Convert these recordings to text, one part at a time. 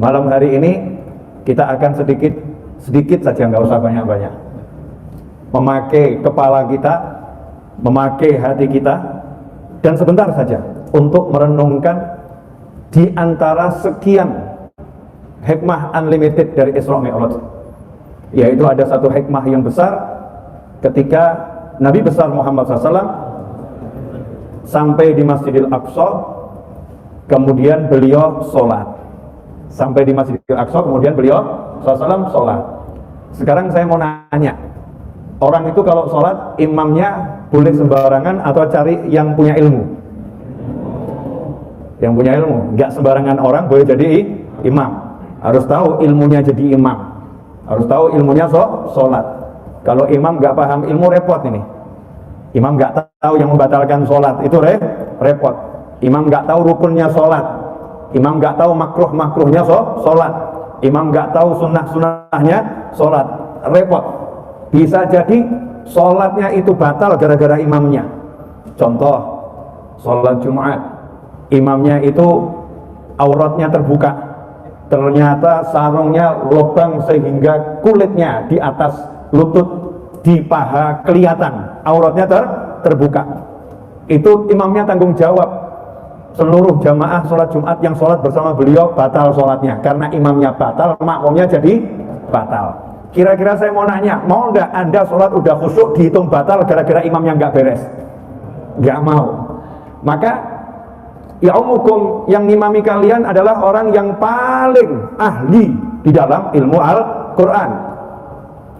Malam hari ini kita akan sedikit saja, nggak usah banyak-banyak, memakai kepala kita, memakai hati kita, dan sebentar saja untuk merenungkan di antara sekian hikmah unlimited dari Isra Mi'raj, yaitu ada satu hikmah yang besar ketika Nabi besar Muhammad SAW sampai di Masjidil Aqsa, kemudian beliau sholat. Sampai di Masjidil Aqsa, kemudian beliau SAW sholat. Sekarang saya mau nanya, orang itu kalau sholat, imamnya boleh sembarangan atau cari yang punya ilmu? Yang punya ilmu, nggak sembarangan orang boleh jadi imam. Harus tahu ilmunya jadi imam, harus tahu ilmunya sholat. Kalau imam nggak paham ilmu, repot ini. Imam nggak tahu yang membatalkan sholat, itu repot. Imam nggak tahu rukunnya sholat, imam nggak tahu makruh-makruhnya sholat, imam nggak tahu sunnah-sunnahnya sholat, repot. Bisa jadi sholatnya itu batal gara-gara imamnya. Contoh, sholat Jumat, imamnya itu auratnya terbuka, ternyata sarungnya lubang sehingga kulitnya di atas lutut, di paha kelihatan, auratnya terbuka. Itu imamnya tanggung jawab. Seluruh jamaah sholat Jumat yang sholat bersama beliau batal sholatnya, karena imamnya batal, makmumnya jadi batal. Kira-kira saya mau nanya, mau nggak Anda sholat udah khusyuk dihitung batal gara-gara imamnya nggak beres? Nggak mau. Maka ya umukum, yang ngimami kalian adalah orang yang paling ahli di dalam ilmu Al-Quran.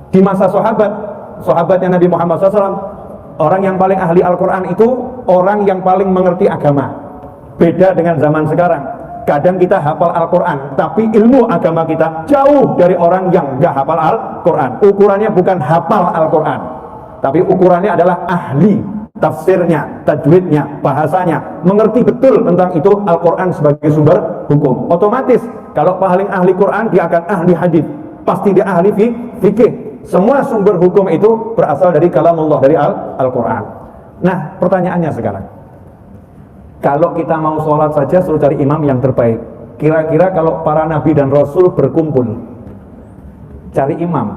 Di masa sahabatnya Nabi Muhammad SAW, orang yang paling ahli Al-Quran itu orang yang paling mengerti agama. Beda dengan zaman sekarang, kadang kita hafal Al-Quran tapi ilmu agama kita jauh dari orang yang nggak hafal Al-Quran. Ukurannya bukan hafal Al-Quran, tapi ukurannya adalah ahli tafsirnya, tajwidnya, bahasanya, mengerti betul tentang itu Al-Quran sebagai sumber hukum. Otomatis kalau paling ahli Quran, dia akan ahli hadis, pasti dia ahli fikih. Semua sumber hukum itu berasal dari kalamullah, dari Al-Quran. Nah, pertanyaannya sekarang, kalau kita mau sholat saja suruh cari imam yang terbaik. Kira-kira kalau para nabi dan rasul berkumpul, cari imam,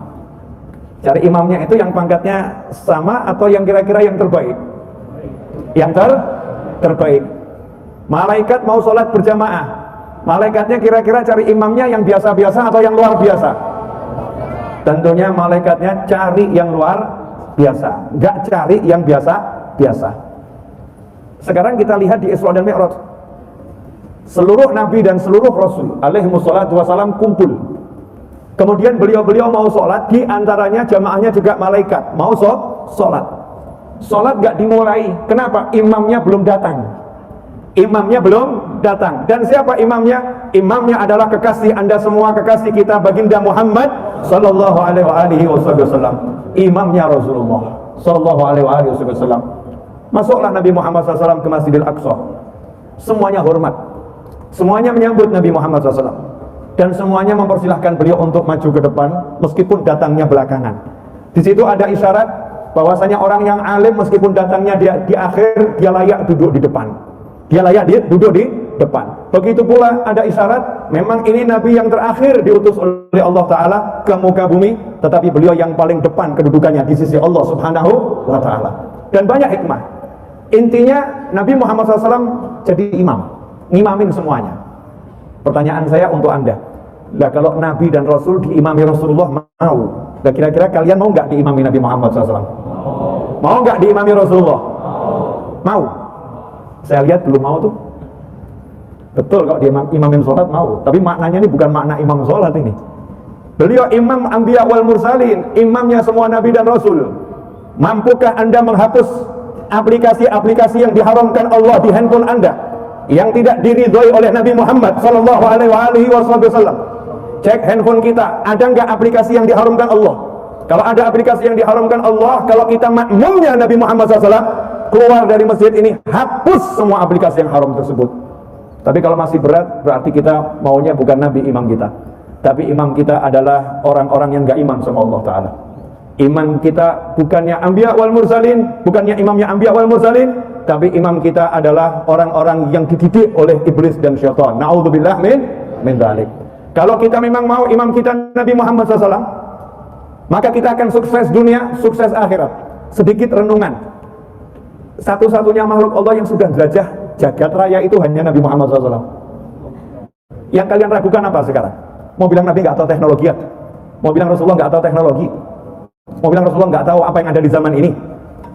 cari imamnya itu yang pangkatnya sama atau yang kira-kira yang terbaik? Yang terbaik. Malaikat mau sholat berjamaah, malaikatnya kira-kira cari imamnya yang biasa-biasa atau yang luar biasa? Tentunya malaikatnya cari yang luar biasa, nggak cari yang biasa-biasa. Sekarang kita lihat di Isra dan Mi'raj, seluruh nabi dan seluruh rasul alaihimussalatu wassalam kumpul. Kemudian beliau-beliau mau sholat, di antaranya jamaahnya juga malaikat mau sholat. Sholat gak dimulai, kenapa? Imamnya belum datang. Imamnya belum datang. Dan siapa imamnya? Imamnya adalah kekasih Anda semua, kekasih kita, baginda Muhammad sallallahu alaihi wasallam. Imamnya Rasulullah sallallahu alaihi wasallam. Masuklah Nabi Muhammad SAW ke Masjidil Aqsa. Semuanya hormat, semuanya menyambut Nabi Muhammad SAW, dan semuanya mempersilahkan beliau untuk maju ke depan meskipun datangnya belakangan. Di situ ada isyarat bahwasanya orang yang alim meskipun datangnya di akhir, dia layak duduk di depan. Dia layak duduk di depan. Begitu pula ada isyarat, memang ini Nabi yang terakhir diutus oleh Allah Ta'ala ke muka bumi, tetapi beliau yang paling depan kedudukannya di sisi Allah Subhanahu wa Ta'ala. Dan banyak hikmah. Intinya Nabi Muhammad SAW jadi imam, ngimamin semuanya. Pertanyaan saya untuk Anda, lah kalau Nabi dan Rasul diimami Rasulullah mau? Lah kira-kira kalian mau nggak diimami Nabi Muhammad SAW? Mau nggak diimami Rasulullah? Mau? Saya lihat belum mau tuh. Betul, kalau diimamin sholat mau, tapi maknanya ini bukan makna imam sholat ini. Beliau imam anbiya wal mursalin, imamnya semua Nabi dan Rasul. Mampukah Anda menghapus aplikasi-aplikasi yang diharamkan Allah di handphone Anda, yang tidak diridhoi oleh Nabi Muhammad sallallahu alaihi wasallam? Cek handphone kita, ada nggak aplikasi yang diharamkan Allah? Kalau ada aplikasi yang diharamkan Allah, kalau kita makmumnya Nabi Muhammad SAW, keluar dari masjid ini, hapus semua aplikasi yang haram tersebut. Tapi kalau masih berat, berarti kita maunya bukan Nabi imam kita, tapi imam kita adalah orang-orang yang nggak imam sama Allah Ta'ala. Imam kita bukannya anbiya wal mursalin, bukannya imamnya anbiya wal mursalin, tapi imam kita adalah orang-orang yang dididik oleh iblis dan syaitan. Na'udzubillah min dzalik. Kalau kita memang mau imam kita Nabi Muhammad SAW, maka kita akan sukses dunia, sukses akhirat. Sedikit renungan. Satu-satunya makhluk Allah yang sudah jelajah jagat raya itu hanya Nabi Muhammad SAW. Yang kalian ragukan apa sekarang? Mau bilang Nabi nggak tahu teknologi ya? Mau bilang Rasulullah nggak tahu teknologi? Mau bilang Rasulullah nggak tahu apa yang ada di zaman ini?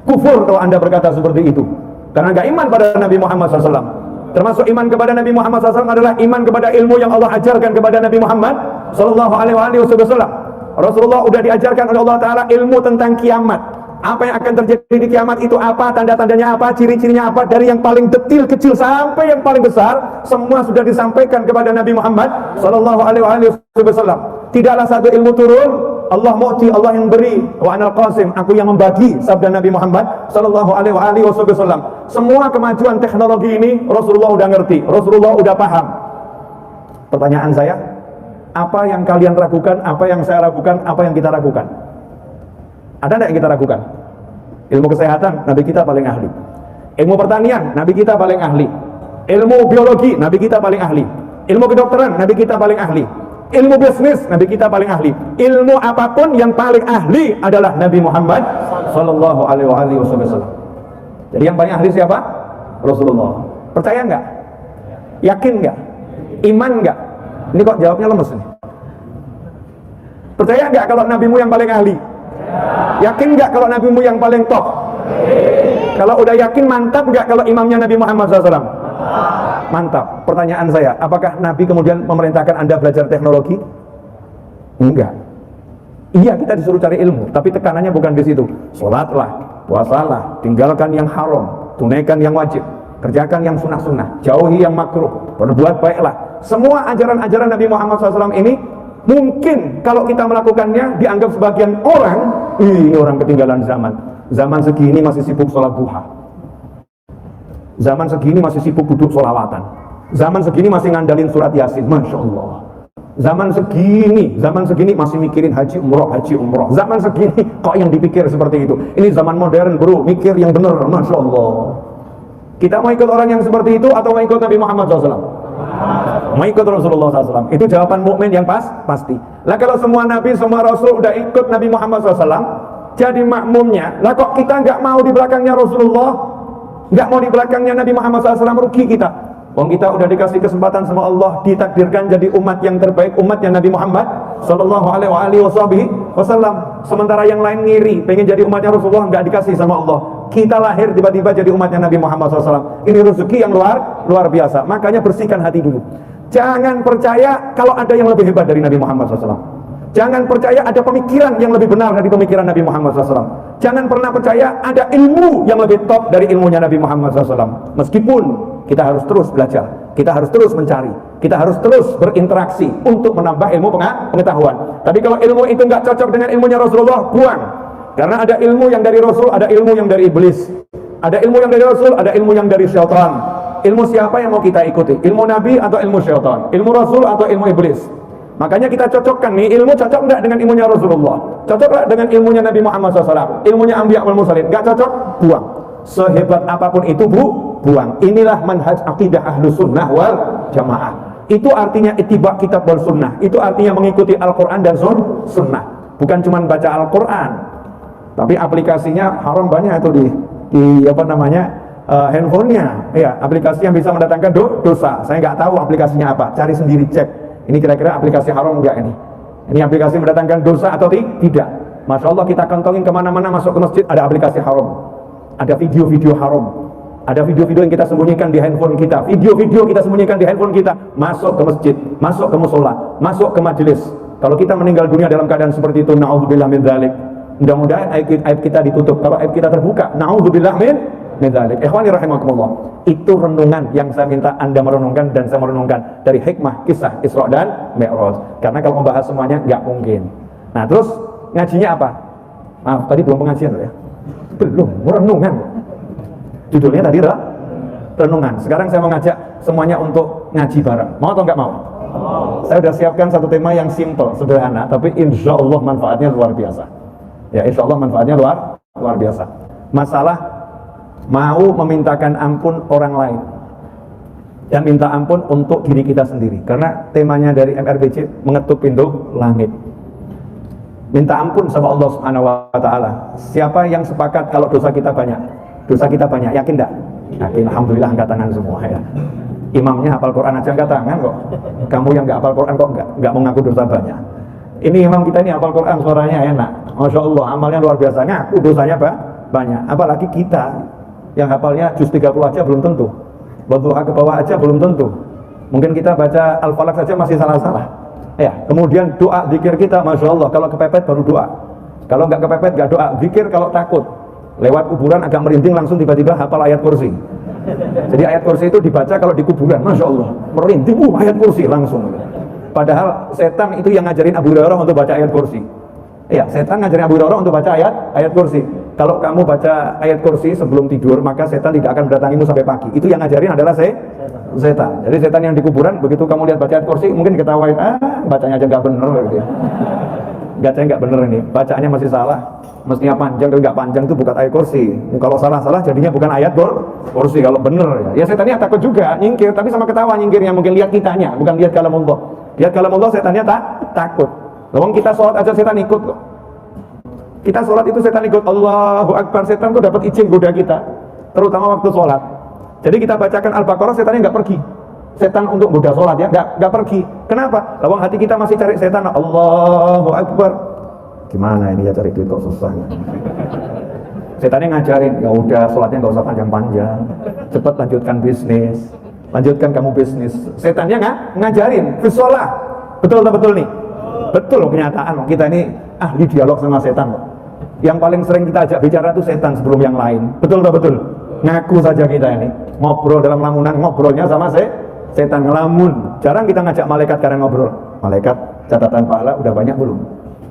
Kufur kalau Anda berkata seperti itu, karena nggak iman pada Nabi Muhammad SAW. Termasuk iman kepada Nabi Muhammad SAW adalah iman kepada ilmu yang Allah ajarkan kepada Nabi Muhammad SAW. Rasulullah sudah diajarkan oleh Allah Ta'ala ilmu tentang kiamat. Apa yang akan terjadi di kiamat itu apa, tanda-tandanya apa, ciri-cirinya apa, dari yang paling detil kecil sampai yang paling besar, semua sudah disampaikan kepada Nabi Muhammad SAW. Tidaklah satu ilmu turun, Allah mu'ti, Allah yang beri, wa anal qasim, aku yang membagi, sabda Nabi Muhammad SAW. Semua kemajuan teknologi ini Rasulullah udah ngerti, Rasulullah udah paham. Pertanyaan saya, apa yang kalian ragukan, apa yang saya ragukan, apa yang kita ragukan? Ada enggak yang kita ragukan? Ilmu kesehatan, Nabi kita paling ahli. Ilmu pertanian, Nabi kita paling ahli. Ilmu biologi, Nabi kita paling ahli. Ilmu kedokteran, Nabi kita paling ahli. Ilmu bisnis, Nabi kita paling ahli. Ilmu apapun yang paling ahli adalah Nabi Muhammad Sallallahu Alaihi Wasallam. Jadi yang paling ahli siapa? Rasulullah. Percaya nggak? Yakin nggak? Iman nggak? Ini kok jawabnya lemes nih. Percaya nggak kalau nabimu yang paling ahli? Yakin nggak kalau nabimu yang paling top? Kalau udah yakin, mantap nggak kalau imamnya Nabi Muhammad SAW? Mantap. Pertanyaan saya, apakah Nabi kemudian memerintahkan Anda belajar teknologi? Enggak. Iya, kita disuruh cari ilmu, tapi tekanannya bukan di situ. Sholatlah, puasalah, tinggalkan yang haram, tunaikan yang wajib, kerjakan yang sunnah-sunnah, jauhi yang makruh, berbuat baiklah. Semua ajaran-ajaran Nabi Muhammad SAW ini mungkin kalau kita melakukannya dianggap sebagian orang, ini orang ketinggalan zaman. Zaman segini masih sibuk sholat duha. Zaman segini masih sibuk duduk sholawatan. Zaman segini masih ngandalin surat Yasin. Masya Allah. Zaman segini masih mikirin haji umroh. Zaman segini kok yang dipikir seperti itu. Ini zaman modern bro, mikir yang benar. Masya Allah. Kita mau ikut orang yang seperti itu atau mau ikut Nabi Muhammad SAW? Mau ikut Rasulullah SAW. Itu jawaban mukmin yang pasti. Lah kalau semua Nabi, semua Rasul udah ikut Nabi Muhammad SAW, jadi makmumnya. Lah kok kita nggak mau di belakangnya Rasulullah? Nggak mau di belakangnya Nabi Muhammad SAW, rugi kita. Wong kita udah dikasih kesempatan sama Allah, ditakdirkan jadi umat yang terbaik, umatnya Nabi Muhammad Sallallahu Alaihi Wasallam. Sementara yang lain ngiri, pengen jadi umatnya Rasulullah, nggak dikasih sama Allah. Kita lahir tiba-tiba jadi umatnya Nabi Muhammad SAW. Ini rezeki yang luar biasa. Makanya bersihkan hati dulu. Jangan percaya kalau ada yang lebih hebat dari Nabi Muhammad SAW. Jangan percaya ada pemikiran yang lebih benar dari pemikiran Nabi Muhammad SAW. Jangan pernah percaya ada ilmu yang lebih top dari ilmunya Nabi Muhammad SAW. Meskipun kita harus terus belajar, kita harus terus mencari, kita harus terus berinteraksi untuk menambah ilmu pengetahuan. Tapi kalau ilmu itu nggak cocok dengan ilmunya Rasulullah, buang. Karena ada ilmu yang dari Rasul, ada ilmu yang dari iblis. Ada ilmu yang dari Rasul, ada ilmu yang dari syaitan. Ilmu siapa yang mau kita ikuti? Ilmu Nabi atau ilmu syaitan? Ilmu Rasul atau ilmu iblis? Makanya kita cocokkan nih, ilmu cocok enggak dengan ilmunya Rasulullah? Cocok enggak dengan ilmunya Nabi Muhammad SAW? Ilmunya Anbiya wal Mursalin? Enggak cocok? Buang. Sehebat apapun itu, buang. Inilah manhaj akidah Ahlus Sunnah wal Jamaah. Itu artinya ittiba kitab wal sunnah. Itu artinya mengikuti Al-Quran dan sunnah. Bukan cuma baca Al-Quran, tapi aplikasinya haram banyak itu di handphonenya. Ya, aplikasi yang bisa mendatangkan dosa. Saya nggak tahu aplikasinya apa. Cari sendiri, cek. Ini kira-kira aplikasi haram enggak ini? Ini aplikasi mendatangkan dosa atau tidak? Masya Allah, kita kantongin kemana-mana, masuk ke masjid ada aplikasi haram, ada video-video haram, ada video-video yang kita sembunyikan di handphone kita, video-video kita sembunyikan di handphone kita, masuk ke masjid, masuk ke musola, masuk ke majelis. Kalau kita meninggal dunia dalam keadaan seperti itu, na'udzubillah min dzalik. Mudah-mudahan aib kita ditutup. Kalau aib kita terbuka, na'udzubillah min dzalik. Ikhwani rahimakumullah. Itu renungan yang saya minta Anda merenungkan dan saya merenungkan dari hikmah kisah Isra dan Mi'raj. Karena kalau membahas semuanya nggak mungkin. Nah, terus ngajinya apa? Maaf, tadi belum pengajian ya? Belum, renungan. Judulnya tadi renungan. Sekarang saya mau ngajak semuanya untuk ngaji bareng. Mau atau nggak mau? Saya sudah siapkan satu tema yang simple, sederhana, tapi insya Allah manfaatnya luar biasa. Ya, insya Allah manfaatnya luar biasa. Masalah mau memintakan ampun orang lain. dan minta ampun untuk diri kita sendiri. Karena temanya dari MRBC mengetuk pintu langit. Minta ampun sama Allah Subhanahu wa taala. Siapa yang sepakat kalau dosa kita banyak? Dosa kita banyak, yakin enggak? Yakin, alhamdulillah, angkat tangan semua ya. Imamnya hafal Quran aja angkat tangan kok. Kamu yang enggak hafal Quran kok enggak mau ngaku dosa banyak. Ini imam kita ini hafal Quran, suaranya enak. Masya Allah, amalnya luar biasa, ngaku dosanya banyak. Apalagi kita yang hafalnya juz 30 aja belum tentu. Wadduha ke bawah aja belum tentu. Mungkin kita baca Al-Falaq saja masih salah-salah. Ya, kemudian doa zikir kita, Masya Allah, kalau kepepet baru doa. Kalau nggak kepepet nggak doa. Zikir kalau takut, lewat kuburan agak merinding langsung tiba-tiba hafal ayat kursi. Jadi ayat kursi itu dibaca kalau di kuburan, Masya Allah, merinding, ayat kursi langsung. Padahal setan itu yang ngajarin Abu Hurairah untuk baca ayat kursi. Ya, setan ngajarin Abu Hurairah untuk baca ayat kursi. Kalau kamu baca ayat kursi sebelum tidur, maka setan tidak akan mendatangimu sampai pagi. Itu yang ngajarin adalah setan. Jadi setan yang di kuburan, begitu kamu lihat baca ayat kursi, mungkin diketawain, bacanya aja nggak bener gitu. Bacanya nggak bener ini, bacaannya masih salah. Mestinya panjang, kalau nggak panjang itu bukan ayat kursi. Kalau salah-salah jadinya bukan ayat kursi. Kalau bener ya setannya takut juga, nyingkir, tapi sama ketawa nyingkirnya, mungkin lihat kitanya, bukan lihat kalamullah. Lihat kalamullah setannya takut. Lawang kita sholat aja setan ikut kok. Kita sholat itu setan ikut. Allahu Akbar, setan tuh dapat izin goda kita, terutama waktu sholat. Jadi kita bacakan Al-Baqarah, setannya nggak pergi. Setan untuk goda sholat ya, nggak pergi. Kenapa? Lawang hati kita masih cari setan. Allahu Akbar. Gimana ini ya cari duit kok susah. Setannya ngajarin, ya udah sholatnya nggak usah panjang-panjang, cepat lanjutkan bisnis, lanjutkan kamu bisnis. Setannya ngajarin, sholat. Betul atau betul nih? Betul kenyataan, kita ini ahli dialog sama setan kok. Yang paling sering kita ajak bicara itu setan sebelum yang lain. Betul atau betul? Ngaku saja kita ini ngobrol dalam lamunan, ngobrolnya sama setan, ngelamun. Jarang kita ngajak malaikat karena ngobrol. Malaikat, catatan pahala udah banyak belum?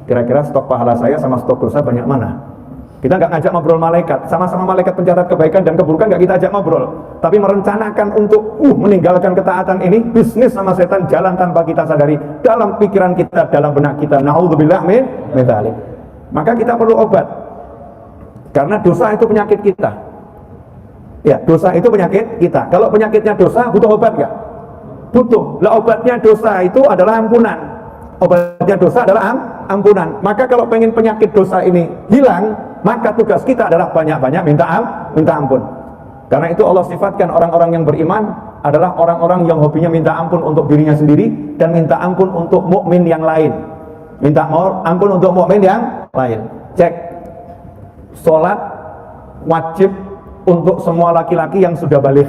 Kira-kira stok pahala saya sama stok dosa banyak mana? Kita nggak ngajak ngobrol malaikat, sama-sama malaikat pencatat kebaikan dan keburukan nggak kita ajak ngobrol, tapi merencanakan untuk meninggalkan ketaatan ini, bisnis sama setan jalan tanpa kita sadari, dalam pikiran kita, dalam benak kita. Na'udzubillah min dzalik. Maka kita perlu obat, karena dosa itu penyakit kita. Ya, dosa itu penyakit kita. Kalau penyakitnya dosa, butuh obat nggak? Butuh. Lah obatnya dosa itu adalah ampunan. Obatnya dosa adalah ampunan. Maka kalau pengen penyakit dosa ini hilang, maka tugas kita adalah banyak-banyak minta ampun. Karena itu Allah sifatkan orang-orang yang beriman adalah orang-orang yang hobinya minta ampun untuk dirinya sendiri dan minta ampun untuk mukmin yang lain. Minta ampun untuk mukmin yang lain. Cek. Salat wajib untuk semua laki-laki yang sudah baligh.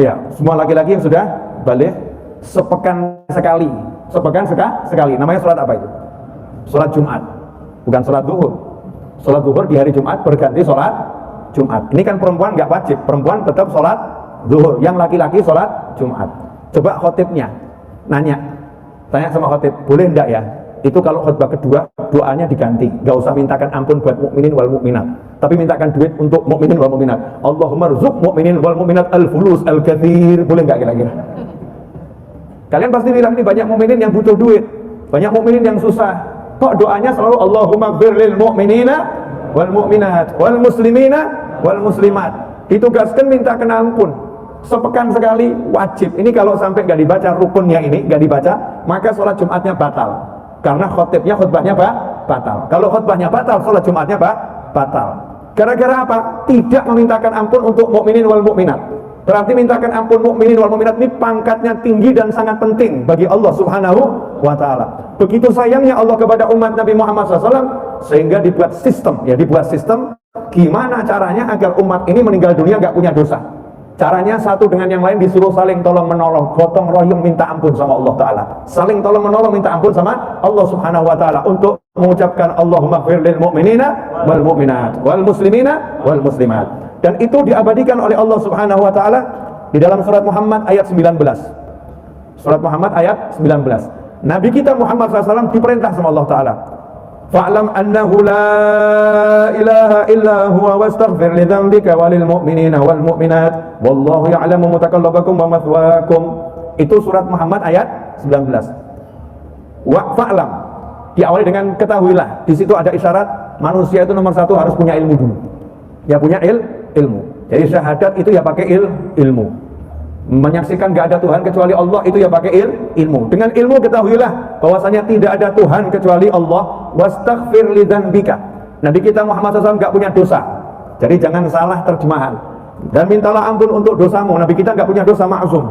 Ya, semua laki-laki yang sudah baligh sepekan sekali. Sepekan sekali. Namanya salat apa itu? Salat Jumat. Bukan salat zuhur. Salat zuhur di hari Jumat berganti salat Jumat. Ini kan perempuan nggak wajib, perempuan tetap salat zuhur. Yang laki-laki salat Jumat. Coba khotibnya nanya, tanya sama khotib, boleh enggak ya? Itu kalau khutbah kedua doanya diganti, nggak usah mintakan ampun buat mukminin wal mukminat, tapi mintakan duit untuk mukminin wal mukminat. Allahumma rzuq mukminin wal mukminat al-fulus al-katsir. Boleh nggak kira-kira? Kalian pasti bilang ini banyak mukminin yang butuh duit, banyak mukminin yang susah. Kok doanya selalu Allahumma ighfir lil mu'minina wal mu'minat wal muslimina wal muslimat. Ditugaskan mintakan ampun sepekan sekali wajib. Ini kalau sampai nggak dibaca rukunnya ini, nggak dibaca, maka sholat Jumatnya batal. Karena khutbahnya batal. Kalau khutbahnya batal, sholat Jumatnya batal. Gara-gara apa? Tidak memintakan ampun untuk mukminin wal mukminat. Berarti mintakan ampun mukminin wal mukminat ini pangkatnya tinggi dan sangat penting bagi Allah Subhanahu wa ta'ala. Begitu sayangnya Allah kepada umat Nabi Muhammad SAW, sehingga dibuat sistem gimana caranya agar umat ini meninggal dunia gak punya dosa. Caranya satu dengan yang lain disuruh saling tolong menolong, gotong royong minta ampun sama Allah Ta'ala. Saling tolong menolong minta ampun sama Allah Subhanahu wa ta'ala untuk mengucapkan Allahumma ighfir lil mu'minina wal mu'minat wal muslimina wal muslimat. Dan itu diabadikan oleh Allah Subhanahu wa ta'ala di dalam surat Muhammad ayat 19. Surat Muhammad ayat 19. Nabi kita Muhammad SAW diperintah sama Allah Ta'ala, fa'lam annahu la ilaha illa huwa wastaghfir li dzambika walil mu'minina wal mu'minat wallahu ya'lamu mutaqallabakum wa mathwaakum. Itu surat Muhammad ayat 19. Fa'lam, diawali dengan ketahuilah. Di situ ada isyarat manusia itu nomor satu harus punya ilmu dulu. Ya punya ilmu. Jadi syahadat itu ya pakai ilmu. menyaksikan nggak ada Tuhan kecuali Allah, itu ya pakai ilmu. Dengan ilmu ketahuilah bahwasanya tidak ada Tuhan kecuali Allah. Wastaghfir lidzanbika. Nabi kita Muhammad SAW nggak punya dosa, jadi jangan salah terjemahan. Dan mintalah ampun untuk dosamu. Nabi kita nggak punya dosa, maksum.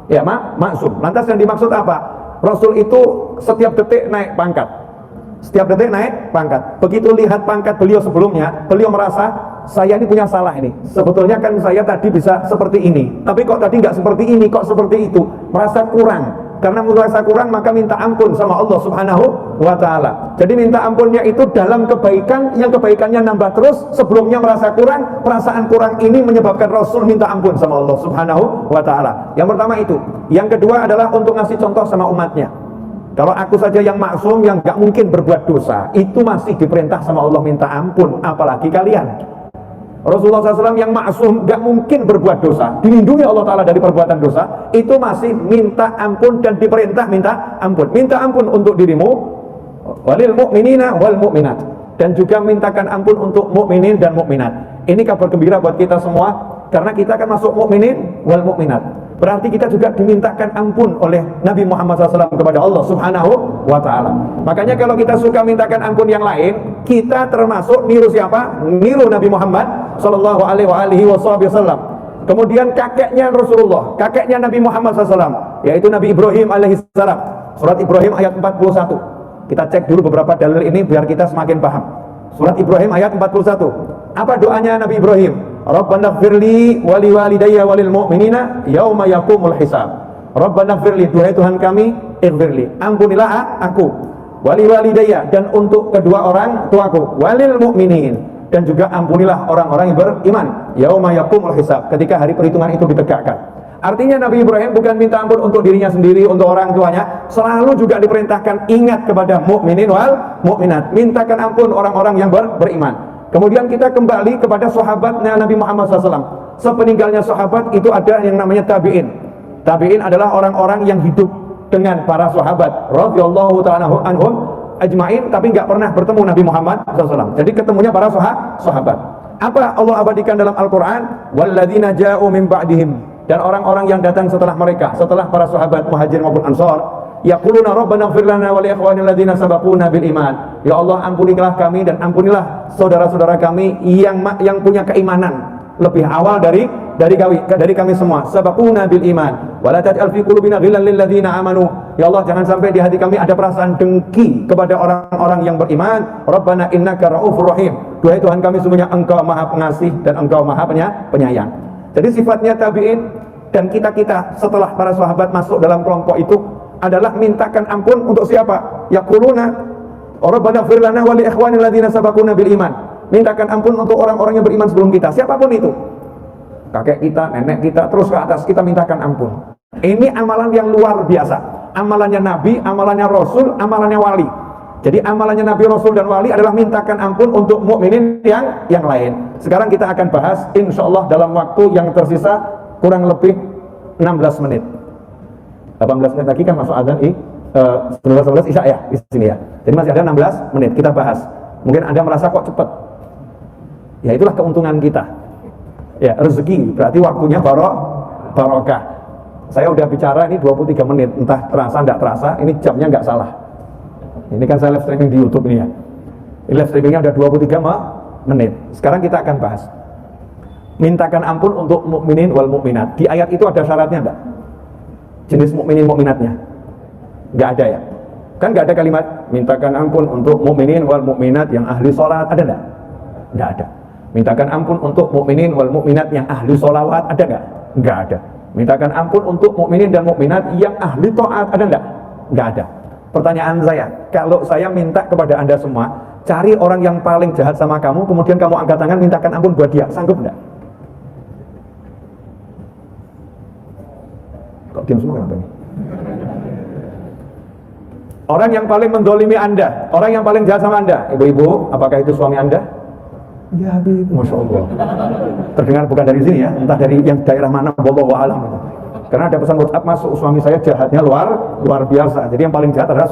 Ya, maksum. Lantas yang dimaksud apa? Rasul itu setiap detik naik pangkat. Setiap detik naik pangkat. Begitu lihat pangkat beliau sebelumnya, beliau merasa, saya ini punya salah ini. Sebetulnya kan saya tadi bisa seperti ini, tapi kok tadi nggak seperti ini, kok seperti itu. Merasa kurang. Karena merasa kurang, maka minta ampun sama Allah Subhanahu wa ta'ala. Jadi minta ampunnya itu dalam kebaikan, yang kebaikannya nambah terus. Sebelumnya merasa kurang, perasaan kurang ini menyebabkan Rasul minta ampun sama Allah Subhanahu wa ta'ala. Yang pertama itu. Yang kedua adalah untuk ngasih contoh sama umatnya. Kalau aku saja yang maksum, yang gak mungkin berbuat dosa, itu masih diperintah sama Allah minta ampun, apalagi kalian. Rasulullah SAW yang maksum, gak mungkin berbuat dosa, dilindungi Allah Ta'ala dari perbuatan dosa, itu masih minta ampun dan diperintah minta ampun. Minta ampun untuk dirimu, walil mu'minina wal mu'minat, dan juga mintakan ampun untuk mukminin dan mukminat. Ini kabar gembira buat kita semua, karena kita akan masuk mukminin wal mu'minat. Berarti kita juga dimintakan ampun oleh Nabi Muhammad SAW kepada Allah Subhanahu wa ta'ala. Makanya kalau kita suka mintakan ampun yang lain, kita termasuk niru siapa? Niru Nabi Muhammad SAW. Kemudian kakeknya Rasulullah, kakeknya Nabi Muhammad SAW, yaitu Nabi Ibrahim alaihissalam. Surat Ibrahim ayat 41. Kita cek dulu beberapa dalil ini biar kita semakin paham. Surat Ibrahim ayat 41. Apa doanya Nabi Ibrahim? Rabbana ighfirli wa liwalidayya walil mu'minina yauma yaqumul hisab. Rabbana ighfirli, duhai Tuhan kami, ighfirli, ampunilah aku, wa liwalidayya, dan untuk kedua orang tuaku, walil mu'minin, dan juga ampunilah orang-orang yang beriman, yauma yaqumul hisab, ketika hari perhitungan itu ditegakkan. Artinya Nabi Ibrahim bukan minta ampun untuk dirinya sendiri, untuk orang tuanya, selalu juga diperintahkan ingat kepada mukminin wal mukminat, mintakan ampun orang-orang yang beriman. Kemudian kita kembali kepada sahabatnya Nabi Muhammad SAW. Sepeninggalnya sahabat itu ada yang namanya tabi'in. Tabi'in adalah orang-orang yang hidup dengan para sahabat radhiyallahu ta'ala anhum ajma'in, tapi nggak pernah bertemu Nabi Muhammad SAW. Jadi ketemunya para sahabat. Apa Allah abadikan dalam Al-Quran? Walladzina ja'u min ba'dihim, dan orang-orang yang datang setelah mereka, setelah para sahabat Muhajir maupun Ansar, yaquluna rabbana ighfir lana wa li ikhwanil ladzina sabaquna bil iman. Ya Allah, ampunilah kami dan ampunilah saudara-saudara kami yang punya keimanan lebih awal dari kami semua. Sabaquna bil iman wa la taj'al fi qulubina ghillan lil ladzina amanu. Ya Allah, jangan sampai di hati kami ada perasaan dengki kepada orang-orang yang beriman. Rabbana innaka raufur rahim. Duhai Tuhan kami, sesungguhnya Engkau Maha Pengasih dan Engkau Maha Penyayang. Jadi sifatnya tabi'in dan kita setelah para sahabat masuk dalam kelompok itu adalah mintakan ampun untuk siapa? Yaquluna rabbana ighfir lana wa li ikhwanil ladzina sabaquna bil iman. Mintakan ampun untuk orang-orang yang beriman sebelum kita, siapapun itu, kakek kita, nenek kita, terus ke atas, kita mintakan ampun. Ini amalan yang luar biasa. Amalannya Nabi, amalannya Rasul, amalannya wali. Jadi amalannya Nabi, Rasul, dan wali adalah mintakan ampun untuk mukminin yang lain. Sekarang kita akan bahas insyaallah dalam waktu yang tersisa kurang lebih 16 menit. 18 menit lagi kan masuk azan 19 isya ya di sini ya. Jadi masih ada 16 menit kita bahas. Mungkin Anda merasa kok cepat. Ya itulah keuntungan kita. Ya, rezeki berarti waktunya barokah. Saya udah bicara ini 23 menit, entah terasa enggak terasa, ini jamnya enggak salah. Ini kan saya live streaming di YouTube ini ya. Live streamingnya ada 23 menit. Sekarang kita akan bahas mintakan ampun untuk mukminin wal mukminat. Di ayat itu ada syaratnya enggak? Jenis mukminin mukminatnya nggak ada ya, kan nggak ada kalimat mintakan ampun untuk mukminin wal mukminat yang ahli sholat, ada nggak ada. Mintakan ampun untuk mukminin wal mukminat yang ahli sholawat, ada nggak ada. Mintakan ampun untuk mukminin dan mukminat yang ahli taat, ada nggak ada. Pertanyaan saya, kalau saya minta kepada Anda semua, cari orang yang paling jahat sama kamu, kemudian kamu angkat tangan mintakan ampun buat dia, sanggup nggak? Kok diam semua kenapa ini? Orang yang paling mendolimi Anda, orang yang paling jahat sama Anda, ibu-ibu, apakah itu suami Anda? Ya Habib, Masya Allah. Terdengar bukan dari sini ya, entah dari yang daerah mana, wallahu a'lam. Karena ada pesan WhatsApp masuk, suami saya jahatnya luar biasa. Jadi yang paling jahat adalah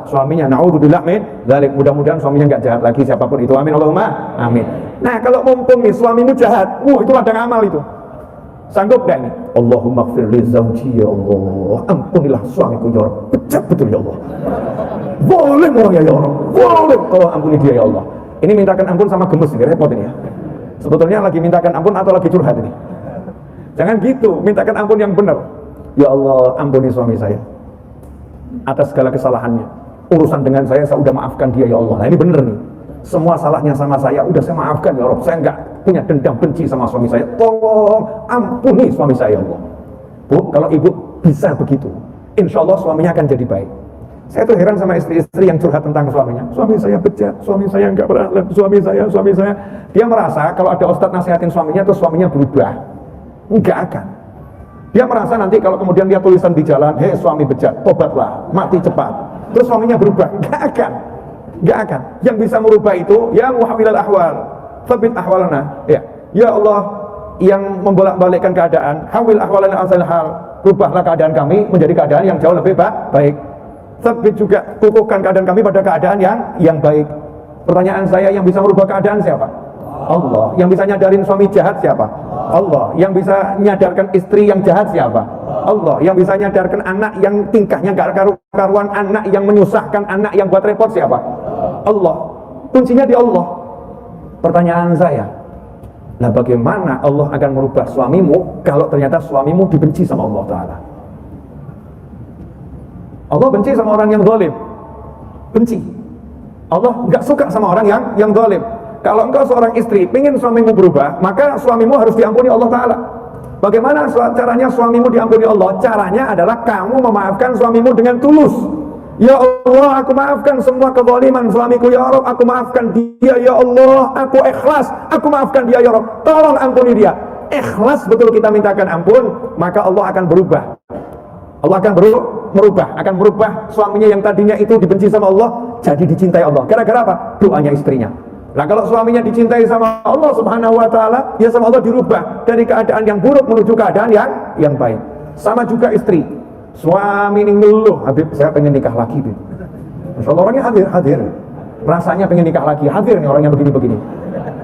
suaminya. Na'udzubillah min dzalik. Mudah-mudahan suaminya nggak jahat lagi siapapun itu. Amin Allahumma amin. Nah, kalau mumpung nih suamimu jahat, itu ladang amal itu. Sanggup gak ini? Allahumma gfir li zawji ya Allah, ampunilah suamiku ya Allah. Bejat betul ya Allah. Boleh ya Allah, boleh kalau ampuni dia ya Allah. Ini mintakan ampun sama gemes ini, repot ini ya. Sebetulnya lagi mintakan ampun atau lagi curhat ini? Jangan gitu, mintakan ampun yang benar. Ya Allah, ampuni suami saya atas segala kesalahannya. Urusan dengan saya udah maafkan dia ya Allah. Nah ini bener nih, semua salahnya sama saya udah saya maafkan ya Allah. Saya enggak punya dendam benci sama suami saya. Tolong ampuni suami saya ya Allah. Bu, kalau ibu bisa begitu, insya Allah suaminya akan jadi baik. Saya tuh heran sama istri-istri yang curhat tentang suaminya. Suami saya bejat, suami saya enggak berakhlak, suami saya. Dia merasa kalau ada ustadz nasihatin suaminya, terus suaminya berubah. Enggak akan. Dia merasa nanti kalau kemudian dia tulisan di jalan, hei suami bejat, tobatlah, mati cepat. Terus suaminya berubah. Enggak akan. Enggak akan. Yang bisa merubah itu, ya muhawwilal ahwal, tsabbit ahwalana. Ya Allah yang membolak-balikkan keadaan, hawil ahwalana asal hal, rubahlah keadaan kami menjadi keadaan yang jauh lebih baik. Tsabbit juga, kukuhkan keadaan kami pada keadaan yang baik. Pertanyaan saya, yang bisa merubah keadaan siapa? Allah. Yang bisa nyadarin suami jahat siapa? Allah. Yang bisa nyadarkan istri yang jahat siapa? Allah. Yang bisa nyadarkan anak yang tingkahnya gak karu-karuan, anak yang menyusahkan, anak yang buat repot siapa? Allah. Kuncinya di Allah. Pertanyaan saya, nah bagaimana Allah akan merubah suamimu kalau ternyata suamimu dibenci sama Allah Ta'ala? Allah benci sama orang yang zalim. Benci. Allah nggak suka sama orang yang zalim. Kalau engkau seorang istri, ingin suamimu berubah, maka suamimu harus diampuni Allah Ta'ala. Bagaimana caranya suamimu diampuni Allah? Caranya adalah kamu memaafkan suamimu dengan tulus. Ya Allah, aku maafkan semua kezaliman suamiku ya Rabb, aku maafkan dia ya Allah, aku ikhlas, aku maafkan dia ya Rabb, tolong ampuni dia. Ikhlas betul kita mintakan ampun, maka Allah akan berubah. Allah akan merubah suaminya yang tadinya itu dibenci sama Allah, jadi dicintai Allah. Gara-gara apa? Doanya istrinya. Nah kalau suaminya dicintai sama Allah Subhanahu wa Ta'ala, ya sama Allah dirubah dari keadaan yang buruk menuju keadaan yang baik. Sama juga istri, suami ini ngeluh, Habib saya pengen nikah lagi, Habib. Masya Allah, orangnya hadir, rasanya pengen nikah lagi, hadir nih orangnya begini-begini.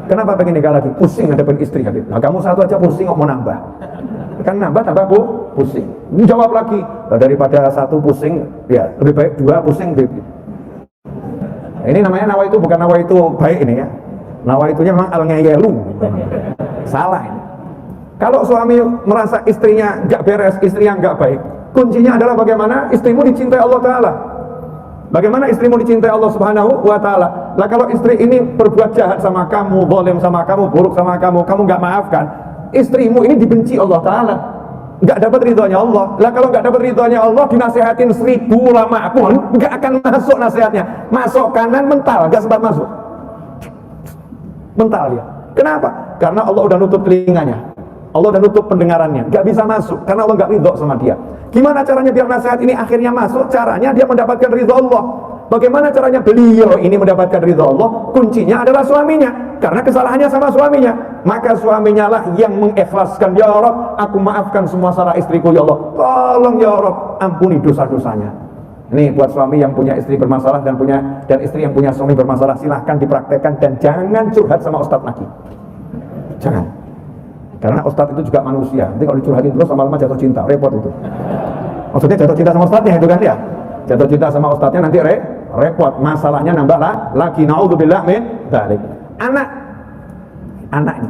Kenapa pengen nikah lagi? Pusing hadapin istri, Habib. Nah kamu satu aja pusing, kok mau nambah? Kan nambah tambah pusing. Jawab lagi, nah, daripada satu pusing, ya lebih baik dua pusing, Habib. Ini namanya nawa itu bukan nawa itu baik ini ya. Nawa itunya memang al-ngeyelu. Salah ini. Kalau suami merasa istrinya nggak beres, istrinya nggak baik, kuncinya adalah bagaimana istrimu dicintai Allah Ta'ala. Bagaimana istrimu dicintai Allah Subhanahu wa Ta'ala. Lah kalau istri ini berbuat jahat sama kamu, zalim sama kamu, buruk sama kamu nggak maafkan, istrimu ini dibenci Allah Ta'ala, nggak dapat ridhonya Allah. Lah kalau nggak dapat ridhonya Allah, dinasehatin 1000 ulama pun nggak akan masuk nasihatnya. Masuk kanan mental, nggak sempat masuk. Mental ya. Kenapa? Karena Allah udah nutup telinganya, Allah udah nutup pendengarannya, nggak bisa masuk karena Allah nggak ridho sama dia. Gimana caranya biar nasihat ini akhirnya masuk? Caranya dia mendapatkan ridho Allah. Bagaimana caranya beliau ini mendapatkan ridho Allah? Kuncinya adalah suaminya, karena kesalahannya sama suaminya. Maka suaminya lah yang mengikhlaskan, ya Rabb, aku maafkan semua salah istriku ya Allah, tolong ya Rabb ampuni dosa-dosanya. Ini buat suami yang punya istri bermasalah dan istri yang punya suami bermasalah, silahkan dipraktekkan dan jangan curhat sama ustadz lagi. Jangan. Karena ustadz itu juga manusia. Nanti kalau dicurhatin terus lama-lama jatuh cinta, repot itu. Maksudnya jatuh cinta sama ustadznya itu kan ya. Jatuh cinta sama ustadznya nanti repot, masalahnya nambah lagi. Naudzubillah min dzalik. Anak ini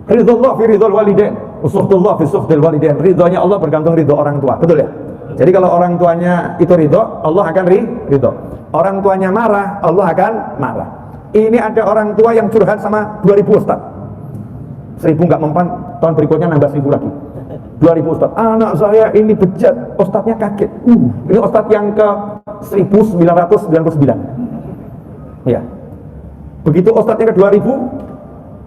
ridhullah fi ridhul walidain, usukhtullah fi sukhtil walidain. Ridhonya Allah bergantung ridho orang tua, betul ya? Jadi kalau orang tuanya itu ridho, Allah akan ridho. Orang tuanya marah, Allah akan marah. Ini ada orang tua yang curhat sama 2000 ustaz. 1000 nggak mempan, tahun berikutnya nambah 1000 lagi. 2000 ustaz, anak saya ini bejat. Ustaznya kaget. Ini ustaz yang ke 1999. Ya. Begitu ustaznya ke 2000,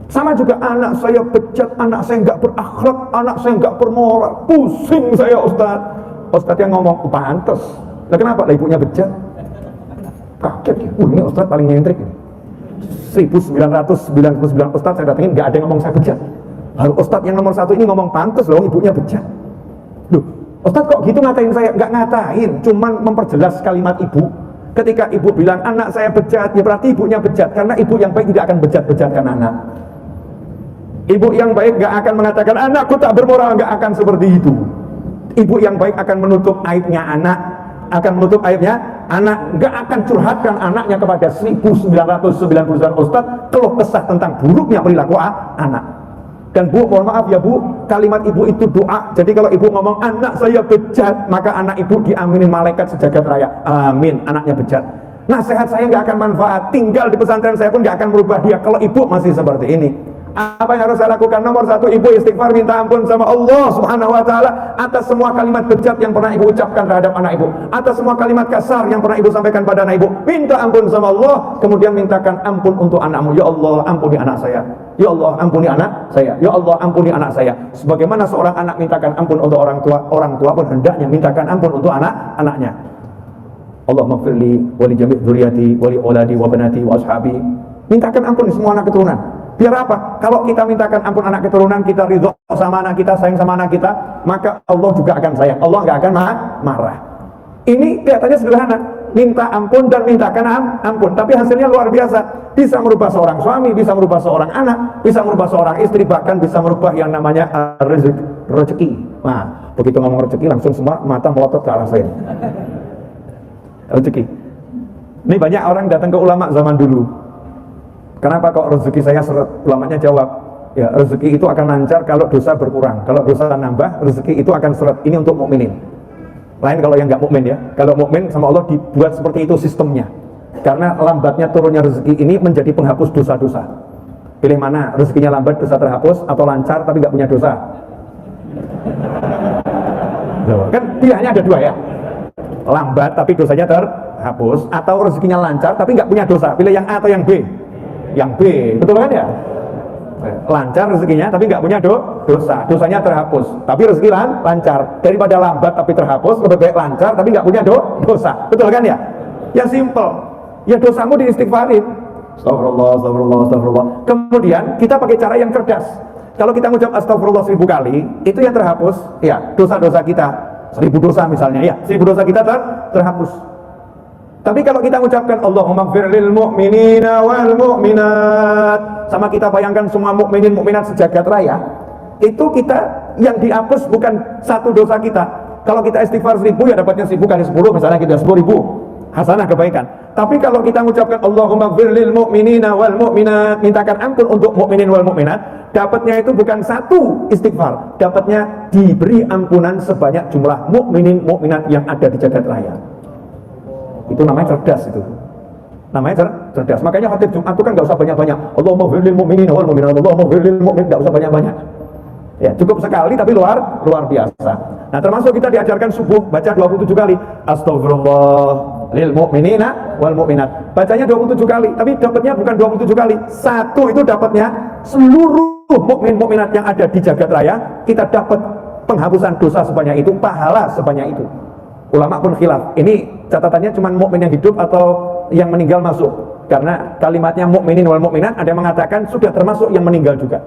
sama juga anak saya bejat, anak saya nggak berakhlak, anak saya nggak bermoral. Pusing saya ustaz. Ustaz yang ngomong, pantes. Nah kenapa? Lah ibunya bejat. Kaget ya. Ini ustaz paling nyentrik ini. 1999 ustaz saya datengin, nggak ada yang ngomong saya bejat. Lalu ustaz yang nomor 1 ini ngomong pantes loh, ibunya bejat. Loh, ustaz kok gitu ngatain saya? Nggak ngatain, cuman memperjelas kalimat ibu. Ketika ibu bilang anak saya bejat, ya berarti ibunya bejat, karena ibu yang baik tidak akan bejat-bejatkan anak. Ibu yang baik gak akan mengatakan anakku tak bermoral, gak akan seperti itu. Ibu yang baik akan menutup aibnya anak, gak akan curhatkan anaknya kepada 1999 ustadz keluh kesah tentang buruknya perilaku anak. Dan Bu, mohon maaf ya Bu, kalimat ibu itu doa. Jadi kalau ibu ngomong anak saya bejat, maka anak ibu diaminin malaikat sejagat raya. Amin, anaknya bejat. Nasihat saya nggak akan manfaat, tinggal di pesantren saya pun nggak akan merubah dia kalau ibu masih seperti ini. Apa yang harus saya lakukan? Nomor satu, ibu istighfar, minta ampun sama Allah Subhanahu wa ta'ala atas semua kalimat bejat yang pernah ibu ucapkan terhadap anak ibu, atas semua kalimat kasar yang pernah ibu sampaikan pada anak ibu. Minta ampun sama Allah, kemudian mintakan ampun untuk anakmu. Ya Allah, ampuni anak saya. Ya Allah, ampuni anak saya. Ya Allah, ampuni anak saya. Sebagaimana seorang anak mintakan ampun untuk orang tua pun hendaknya mintakan ampun untuk anak-anaknya. Allahumma firli wali jami' dzurriyyati wali auladi wa banati wa ashabi. Mintakan ampun di semua anak keturunan. Biar apa? Kalau kita mintakan ampun anak keturunan, kita ridho sama anak kita, sayang sama anak kita, maka Allah juga akan sayang. Allah nggak akan marah. Ini kelihatannya sederhana, minta ampun dan mintakan ampun, tapi hasilnya luar biasa. Bisa merubah seorang suami, bisa merubah seorang anak, bisa merubah seorang istri, bahkan bisa merubah yang namanya rezeki. Nah, begitu ngomong rezeki langsung semua mata melotot ke arah saya. Rezeki. Ini banyak orang datang ke ulama zaman dulu. Kenapa kok rezeki saya seret? Ulamanya jawab, ya rezeki itu akan lancar kalau dosa berkurang. Kalau dosa nambah, rezeki itu akan seret. Ini untuk mukminin. Lain kalau yang nggak mukmin ya. Kalau mukmin sama Allah dibuat seperti itu sistemnya. Karena lambatnya turunnya rezeki ini menjadi penghapus dosa-dosa. Pilih mana? Rezekinya lambat, dosa terhapus, atau lancar tapi nggak punya dosa? Kan pilihannya ada dua ya. Lambat tapi dosanya terhapus, atau rezekinya lancar tapi nggak punya dosa. Pilih yang A atau yang B? Yang B, betul kan ya? Lancar rezekinya tapi nggak punya dosa, dosanya terhapus, tapi rezeki lancar. Daripada lambat tapi terhapus, lebih baik lancar tapi nggak punya dosa, betul kan ya? Ya simple, ya dosamu diistighfarin. Astagfirullah, astagfirullah, astagfirullah. Kemudian kita pakai cara yang cerdas. Kalau kita ngucap astagfirullah 1000 kali, itu yang terhapus, ya dosa-dosa kita 1000 dosa misalnya, ya 1000 dosa kita terhapus. Tapi kalau kita ucapkan Allahumma gfir lil mu'minina wal mu'minat, sama kita bayangkan semua mukminin mukminat sejagat raya, itu kita yang dihapus bukan satu dosa kita. Kalau kita istighfar 1000 ya dapatnya 1000 kali 10, misalnya kita 10.000 hasanah kebaikan. Tapi kalau kita mengucapkan Allahumma gfir lil mu'minina wal mu'minat, mintakan ampun untuk mukminin wal mu'minat, dapatnya itu bukan satu istighfar, dapatnya diberi ampunan sebanyak jumlah mukminin mukminat yang ada di jagat raya. Itu namanya cerdas, itu namanya cerdas. Makanya khatib Jumat itu kan gak usah banyak-banyak. Allahumma gfir lil mu'minina wal mu'minat, Allahumma gfir lil mu'min, gak usah banyak-banyak. Ya, cukup sekali tapi luar biasa. Nah, termasuk kita diajarkan subuh baca 27 kali Astagfirullah lil mu'minina wal mu'minat. Bacanya 27 kali, tapi dapatnya bukan 27 kali. Satu itu dapatnya seluruh mukmin mukminat yang ada di jagat raya, kita dapat penghapusan dosa sebanyak itu, pahala sebanyak itu. Ulama pun khilaf. Ini catatannya cuma mukmin yang hidup atau yang meninggal masuk. Karena kalimatnya mukminin wal mukminat, ada yang mengatakan sudah termasuk yang meninggal juga.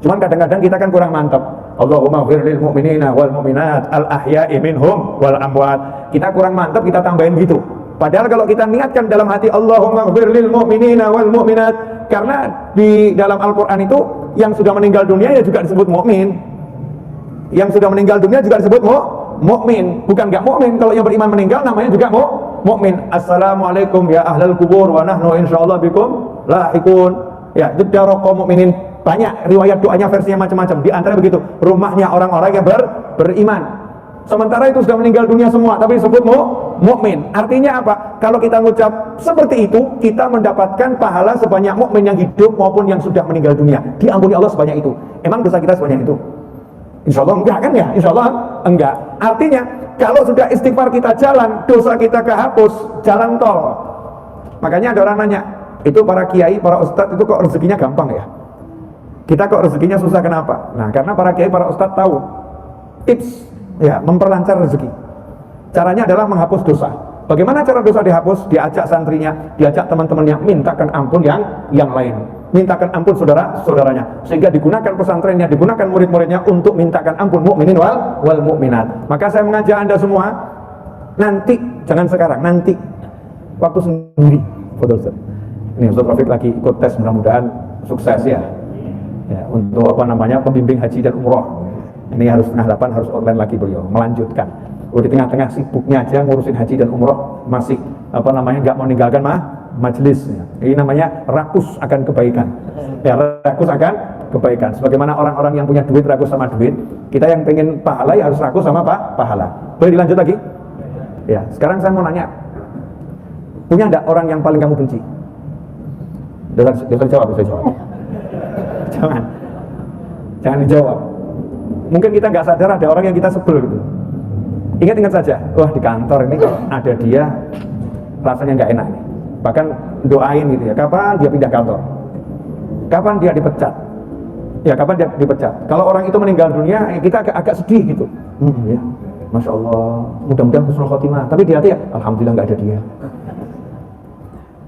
Cuman kadang-kadang kita kan kurang mantap. Allahumma gfir lil mu'minina wal mu'minat al ahya'i minhum wal amwat. Kita kurang mantap, kita tambahin gitu. Padahal kalau kita niatkan dalam hati Allahumma gfir lil mu'minina wal mu'minat, karena di dalam Al-Qur'an itu yang sudah meninggal dunia ya juga disebut mukmin. Yang sudah meninggal dunia juga disebut mukmin, bukan enggak mukmin. Kalau yang beriman meninggal namanya juga mukmin. Assalamualaikum ya ahlal kubur wa nahnu insyaallah bikum lahiqun. Ya, jadara kaum mukminin. Banyak riwayat doanya versinya macam-macam. Di antara begitu, rumahnya orang-orang yang beriman. Sementara itu sudah meninggal dunia semua, tapi disebut mukmin. Artinya apa? Kalau kita mengucap seperti itu, kita mendapatkan pahala sebanyak mukmin yang hidup maupun yang sudah meninggal dunia. Diampuni Allah sebanyak itu. Emang dosa kita sebanyak itu? Insya Allah enggak kan ya? Insya Allah enggak. Artinya kalau sudah istighfar kita jalan, dosa kita kehapus, jalan tol. Makanya ada orang nanya, itu para kiai, para ustadz itu kok rezekinya gampang ya? Kita kok rezekinya susah, kenapa? Nah, karena para kiai, para ustadz tahu tips ya memperlancar rezeki. Caranya adalah menghapus dosa. Bagaimana cara dosa dihapus? Diajak santrinya, diajak teman-temannya, mintakan ampun yang lain. Mintakan ampun saudara-saudaranya, sehingga digunakan pesantrennya, digunakan murid-muridnya untuk mintakan ampun mukminin wal mukminat. Maka saya mengajak Anda semua, nanti, jangan sekarang, nanti waktu sendiri. Ini Ustaz Rafiq lagi ikut tes, mudah-mudahan sukses ya. ya, untuk apa namanya pembimbing haji dan umroh. Ini harus setengah 8 harus online lagi beliau melanjutkan. Di tengah-tengah sibuknya aja ngurusin haji dan umroh masih apa namanya nggak mau meninggalkan majelis. Ini namanya rakus akan kebaikan. Ya, rakus akan kebaikan. Sebagaimana orang-orang yang punya duit rakus sama duit, kita yang pengen pahala ya harus rakus sama pahala. Boleh dilanjut lagi? Ya, sekarang saya mau nanya, punya enggak orang yang paling kamu benci? Bisa jawab. Jangan dijawab. Mungkin kita nggak sadar ada orang yang kita sebel gitu. Ingat saja, wah di kantor ini kalau ada dia rasanya nggak enak nih. Bahkan doain gitu ya, kapan dia pindah kantor, kapan dia dipecat, ya kapan dia dipecat. Kalau orang itu meninggal dunia, kita agak sedih gitu. Ya, masya Allah, mudah-mudahan husnul khotimah. Tapi di hati ya, alhamdulillah nggak ada dia.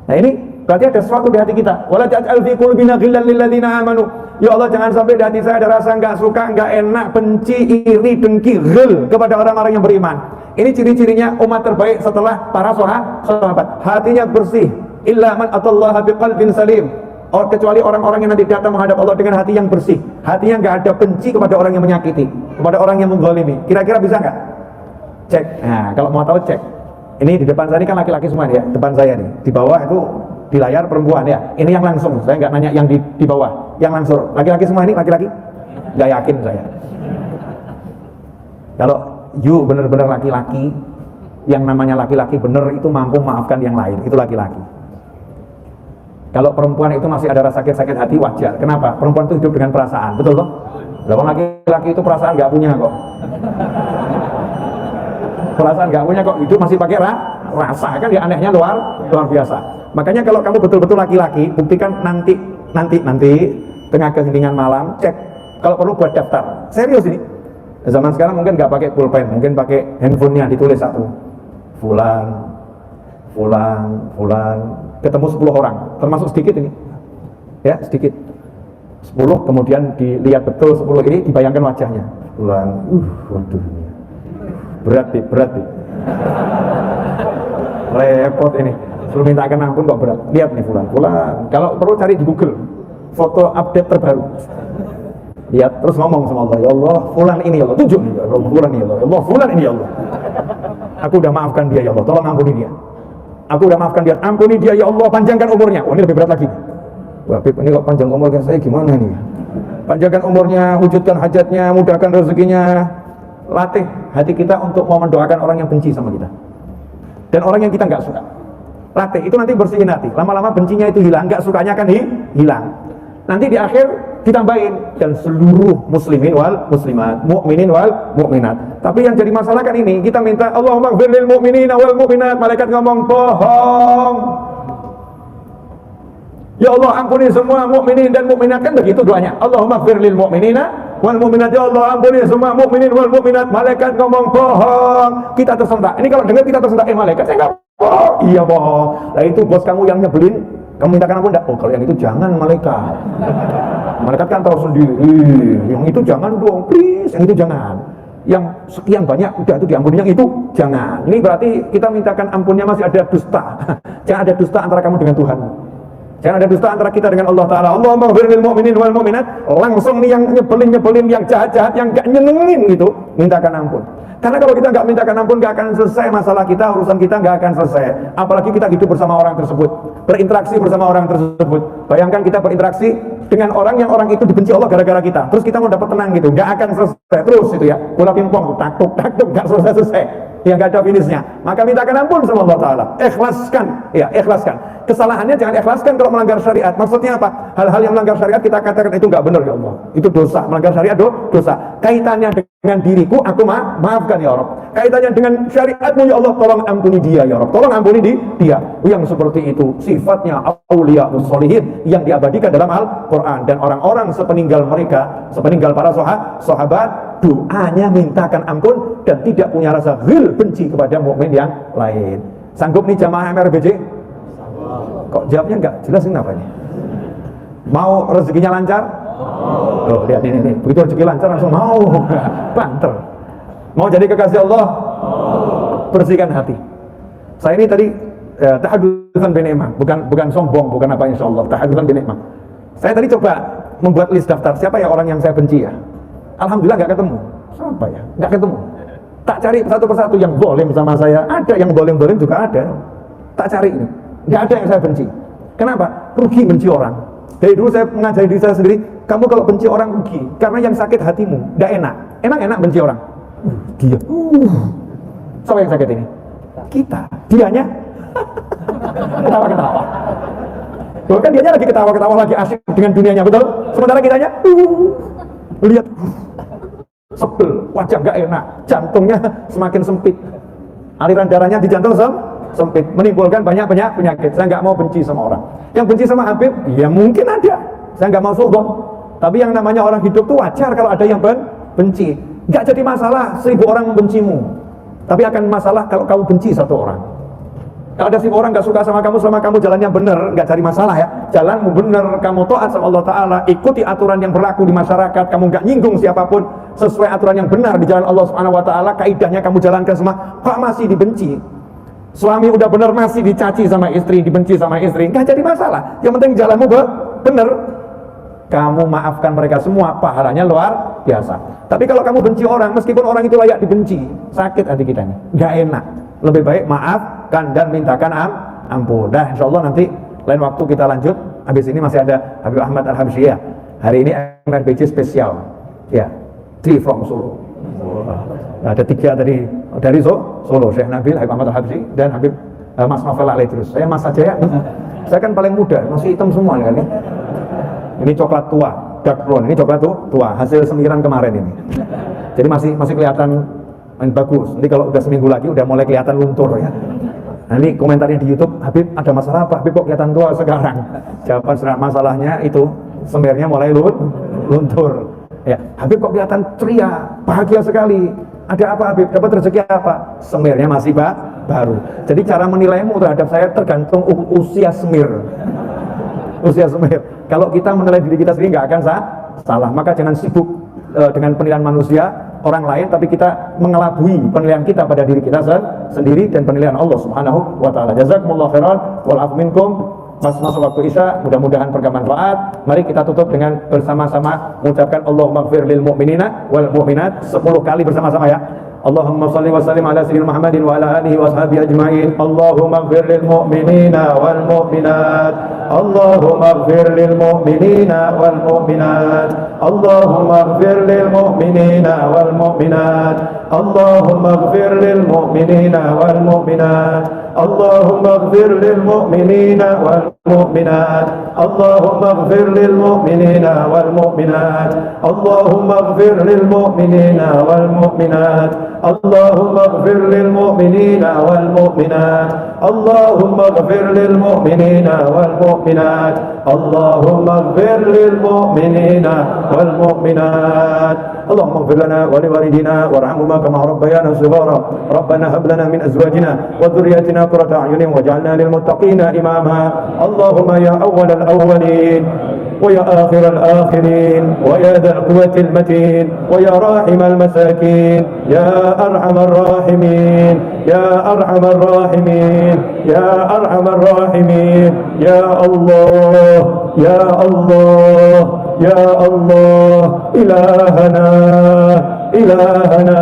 Nah ini berarti ada sesuatu di hati kita. Wala taj'al fi qulubina ghillan lil ladzina amanu. Ya Allah, jangan sampai di hati saya ada rasa nggak suka, nggak enak, benci, iri, dengki, ghil kepada orang-orang yang beriman. Ini ciri-cirinya umat terbaik setelah para sahabat. Hatinya bersih. Illa man atallaha biqalbin salim. Kecuali orang-orang yang nanti datang menghadap Allah dengan hati yang bersih. Hatinya nggak ada benci kepada orang yang menyakiti, kepada orang yang menggolimi. Kira-kira bisa nggak? Cek. Nah, kalau mau tahu cek. Ini di depan saya ini kan laki-laki semua ya, depan saya nih. Di bawah itu di layar perempuan ya. Ini yang langsung. Saya nggak nanya yang di bawah. Yang langsung. Laki-laki semua ini laki-laki? Nggak yakin saya. Kalau you benar-benar laki-laki, yang namanya laki-laki benar itu mampu memaafkan yang lain, itu laki-laki. Kalau perempuan itu masih ada rasa sakit-sakit hati, wajar. Kenapa? Perempuan itu hidup dengan perasaan, betul toh? Kalau laki-laki itu perasaan nggak punya kok. Perasaan nggak punya kok, hidup masih pakai rasa, kan ya anehnya luar biasa. Makanya kalau kamu betul-betul laki-laki, buktikan nanti tengah keheningan malam, cek. Kalau perlu buat daftar. Serius ini. Zaman sekarang mungkin nggak pakai pulpen, mungkin pakai handphonenya ditulis satu. Fulan, ketemu 10 orang, termasuk sedikit ini. Ya, sedikit. 10, kemudian dilihat betul 10 ini, dibayangkan wajahnya. Fulan, waduh. Berat nih. Repot ini. Suruh mintakan ampun kok berat. Lihat nih fulan. Kalau perlu cari di Google foto update terbaru. Lihat terus ngomong sama Allah, ya Allah, fulan ini ya Allah, tunjuk nih ya Allah, fulan ini ya Allah, fulan ini ya Allah. Aku udah maafkan dia ya Allah, tolong ampuni dia. Aku udah maafkan dia, ampuni dia ya Allah, panjangkan umurnya. Oh, ini lebih berat lagi. Wah, Bib, ini kok panjang umurnya saya gimana nih? Panjangkan umurnya, wujudkan hajatnya, mudahkan rezekinya. Latih hati kita untuk mau mendoakan orang yang benci sama kita dan orang yang kita nggak suka. Latih itu nanti bersihin hati. Lama-lama bencinya itu hilang, nggak sukanya kan hilang. Nanti di akhir ditambahin dan seluruh muslimin wal muslimat, mukminin wal mukminat. Tapi yang jadi masalah kan ini, kita minta Allahumma ighfir lil mu'minina wal mu'minat, malaikat ngomong bohong. Ya Allah, ampuni semua mukminin dan mukminat, kan begitu doanya. Allahumma ighfir lil mu'minina wal mu'minat, ya Allah ampuni semua mukminin wal mukminat. Malaikat ngomong bohong. Kita tersentak. Ini kalau dengar kita tersentak, malaikat saya enggak bohong. Iya bohong. Lah itu bos kamu yang nyebelin, kamu mintakan ampun enggak? Oh, kalau yang itu jangan malaikat. Malaikat kan tahu sendiri. Yang itu jangan dong, please. Yang itu jangan. Yang sekian banyak udah itu diampuni, yang itu jangan. Ini berarti kita mintakan ampunnya masih ada dusta. Jangan ada dusta antara kamu dengan Tuhan. Jangan ada dusta antara kita dengan Allah Ta'ala. Allahumma ighfir lil mu'minin wal mu'minat. Langsung nih yang nyebelin, yang jahat-jahat, yang gak nyenengin gitu, mintakan ampun. Karena kalau kita gak mintakan ampun, gak akan selesai masalah kita, urusan kita gak akan selesai. Apalagi kita hidup bersama orang tersebut, berinteraksi bersama orang tersebut. Bayangkan kita berinteraksi dengan orang yang orang itu dibenci Allah gara-gara kita. Terus kita mau dapat tenang gitu, gak akan selesai. Terus itu ya, bola pingpong, tak-tuk, gak selesai-selesai. Yang gak ada finishnya. Maka mintakan ampun sama Allah Ta'ala. Ikhlaskan. Kesalahannya jangan ikhlaskan kalau melanggar syariat. Maksudnya apa? Hal-hal yang melanggar syariat kita katakan itu nggak benar ya Allah. Itu dosa. Melanggar syariat dosa. Kaitannya dengan diriku, aku maafkan ya Allah. Kaitannya dengan syariatmu ya Allah, tolong ampuni dia ya Allah. Tolong ampuni dia. Yang seperti itu sifatnya auliya sholihin yang diabadikan dalam Al-Quran. Dan orang-orang sepeninggal mereka, sepeninggal para sahabat, doanya mintakan ampun dan tidak punya rasa ghil, benci kepada mukmin yang lain. Sanggup nih jamaah MRBJ? Kok jawabnya enggak jelas, kenapa ini? Mau rezekinya lancar? Oh, lihat ini. Begitu rezeki lancar langsung mau. Banter. Mau jadi kekasih Allah? Bersihkan hati. Saya ini tadi tahadutsan bi ni'mah, bukan sombong, bukan apa, insyaallah. Tahadutsan bi ni'mah. Saya tadi coba membuat list daftar siapa ya orang yang saya benci ya. Alhamdulillah nggak ketemu. Siapa ya? Nggak ketemu. Tak cari satu persatu yang zalim sama saya. Ada yang zalim juga ada. Tak cari ini. Nggak ada yang saya benci. Kenapa? Rugi benci orang. Dari dulu saya mengajari diri saya sendiri, kamu kalau benci orang rugi, karena yang sakit hatimu, nggak enak. Emang enak benci orang? Dia. Siapa yang sakit ini? Kita. Dianya ketawa-ketawa. Kan dianya lagi ketawa-ketawa, lagi asik dengan dunianya, betul? Sementara kitanya lihat sebel, wajah nggak enak, jantungnya semakin sempit, aliran darahnya di jantung sempit, menimbulkan banyak penyakit. Saya nggak mau benci sama orang. Yang benci sama Habib, ya mungkin ada. Saya nggak mau suudon. Tapi yang namanya orang hidup tuh wajar kalau ada yang benci. Nggak jadi masalah 1000 orang membencimu. Tapi akan masalah kalau kamu benci satu orang. Kalau ada 1000 orang nggak suka sama kamu selama kamu jalannya benar, nggak cari masalah ya. Jalanmu benar, kamu taat sama Allah Ta'ala, ikuti aturan yang berlaku di masyarakat, kamu nggak nyinggung siapapun, sesuai aturan yang benar di jalan Allah Subhanahu Wa Ta'ala, kaidahnya kamu jalankan semua. Kok masih dibenci? Suami udah benar masih dicaci sama istri, dibenci sama istri, nggak jadi masalah. Yang penting jalanmu benar. Kamu maafkan mereka semua, pahalanya luar biasa. Tapi kalau kamu benci orang, meskipun orang itu layak dibenci, sakit hati kita nih, nggak enak. Lebih baik maafkan dan mintakan ampun. Dah, insya Allah nanti lain waktu kita lanjut. Habis ini masih ada Habib Ahmad Al-Habsyiyah. Hari ini MRBC spesial. Ya, 3 from Solo. Ada 3 dari Solo, Syekh Nabil, Habib Ahmad Al-Habsyi, dan Habib Mas Novel Alaidrus. Saya Mas saja ya. Saya kan paling muda, masih hitam semua kan ini. Ini coklat tua, dark brown. Ini coklat tua, hasil semiran kemarin ini. Jadi masih kelihatan bagus. Nanti kalau udah seminggu lagi udah mulai kelihatan luntur ya. Nanti komentarnya di YouTube, Habib ada masalah apa? Habib kok kelihatan tua sekarang? Jawaban masalahnya itu semirnya mulai luntur. Ya, Habib kok kelihatan ceria, bahagia sekali. Ada apa Habib? Dapat rezeki apa? Semirnya masih baru. Jadi cara menilaimu terhadap saya tergantung usia semir. Usia semir. Kalau kita menilai diri kita sendiri nggak akan salah. Maka jangan sibuk dengan penilaian manusia, orang lain, tapi kita mengelabui penilaian kita pada diri kita sendiri dan penilaian Allah Subhanahu wa Ta'ala. Jazakumullah khairan wal afu minkum. Masuk waktu Isya, mudah-mudahan bermanfaat. Mari kita tutup dengan bersama-sama mengucapkan Allahumma ighfir lil mu'minina wal mu'minat 10 kali bersama-sama ya. Allahumma shalli wa sallim ala sayyidina Muhammadin wa ala alihi wa sahbihi ajma'in. Allahumma ighfir lil mu'minina wal mu'minat. Allahumma ighfir lil mu'minina wal mu'minat. Allahumma ighfir lil mu'minina wal mu'minat. Allahumma ighfir lil mu'minina wal mu'minat. Allahumma ighfir lil mu'minina wal mu'minat. Allahumma ighfir lil mu'minina wal mu'minat. Allahumma ighfir lil mu'minina wal mu'minat. Allahumma ighfir lil mu'minina wal mu'minat. Allahumma ighfir lil mu'minina wal mu'minat. Allahumma ighfir lil mu'minina wal mu'minat. Allahumma ighfir lana wa li walidina warhamhuma kama rabbayana shighara. Rabbana hab lana min azwajina wa dhurriyyatina qurrata a'yunin waj'alna lil muttaqina imama. Allahumma ya awwalal awwalin ويا آخر الآخرين ويا ذا القوة المتين ويا راحم المساكين يا أرحم الراحمين يا أرحم الراحمين يا أرحم الراحمين يا الله يا الله يا الله إلهنا إلهنا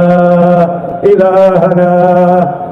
إلهنا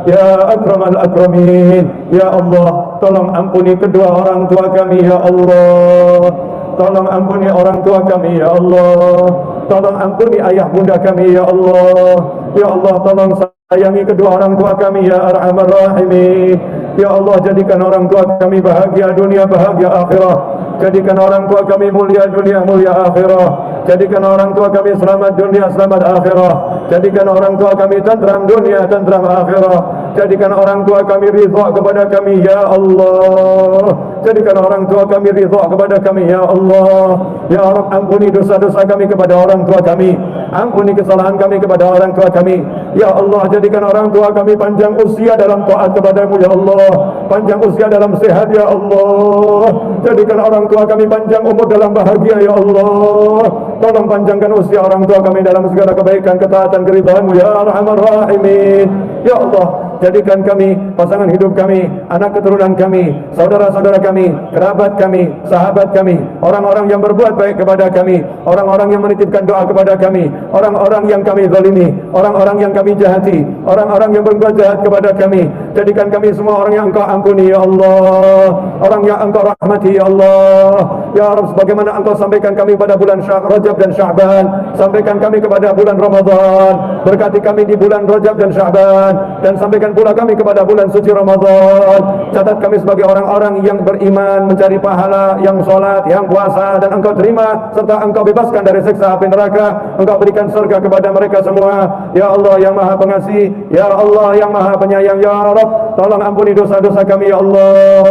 ya akramal akramin. Ya Allah, tolong ampuni kedua orang tua kami ya Allah. Tolong ampuni orang tua kami ya Allah. Tolong ampuni ayah bunda kami ya Allah. Ya Allah, tolong sayangi kedua orang tua kami ya arhamar rahimin. Ya Allah, jadikan orang tua kami bahagia dunia, bahagia akhirah. Jadikan orang tua kami mulia dunia, mulia akhirah. Jadikan orang tua kami selamat dunia, selamat akhirah. Jadikan orang tua kami tentram dunia, tentram akhirah. Jadikan orang tua kami ridha kepada kami ya Allah. Jadikan orang tua kami ridha kepada kami ya Allah. Ya Rabb, ampuni dosa-dosa kami kepada orang tua kami. Ampuni kesalahan kami kepada orang tua kami. Ya Allah, jadikan orang tua kami panjang usia dalam taat kepadamu ya Allah. Panjang usia dalam sehat ya Allah. Jadikan orang tua kami panjang umur dalam bahagia ya Allah. Tolong panjangkan usia orang tua kami dalam segala kebaikan, ketaatan, keridhaanmu ya arhamar rahimin. Ya Allah, jadikan kami, pasangan hidup kami, anak keturunan kami, saudara-saudara kami, kerabat kami, sahabat kami, orang-orang yang berbuat baik kepada kami, orang-orang yang menitipkan doa kepada kami, orang-orang yang kami zalimi, orang-orang yang kami jahati, orang-orang yang berbuat jahat kepada kami. Jadikan kami semua orang yang Engkau ampuni ya Allah, orang yang Engkau rahmati ya Allah. Ya Rabb, sebagaimana Engkau sampaikan kami pada bulan Rajab dan Sya'ban, sampaikan kami kepada bulan Ramadan, berkati kami di bulan Rajab dan Sya'ban, dan sampaikan pula kami kepada bulan suci Ramadan. Catat kami sebagai orang-orang yang beriman, mencari pahala, yang sholat, yang puasa, dan Engkau terima serta Engkau bebaskan dari siksa api neraka. Engkau berikan surga kepada mereka semua ya Allah yang Maha Pengasih, ya Allah yang Maha Penyayang. Ya Rabb, tolong ampuni dosa-dosa kami ya Allah,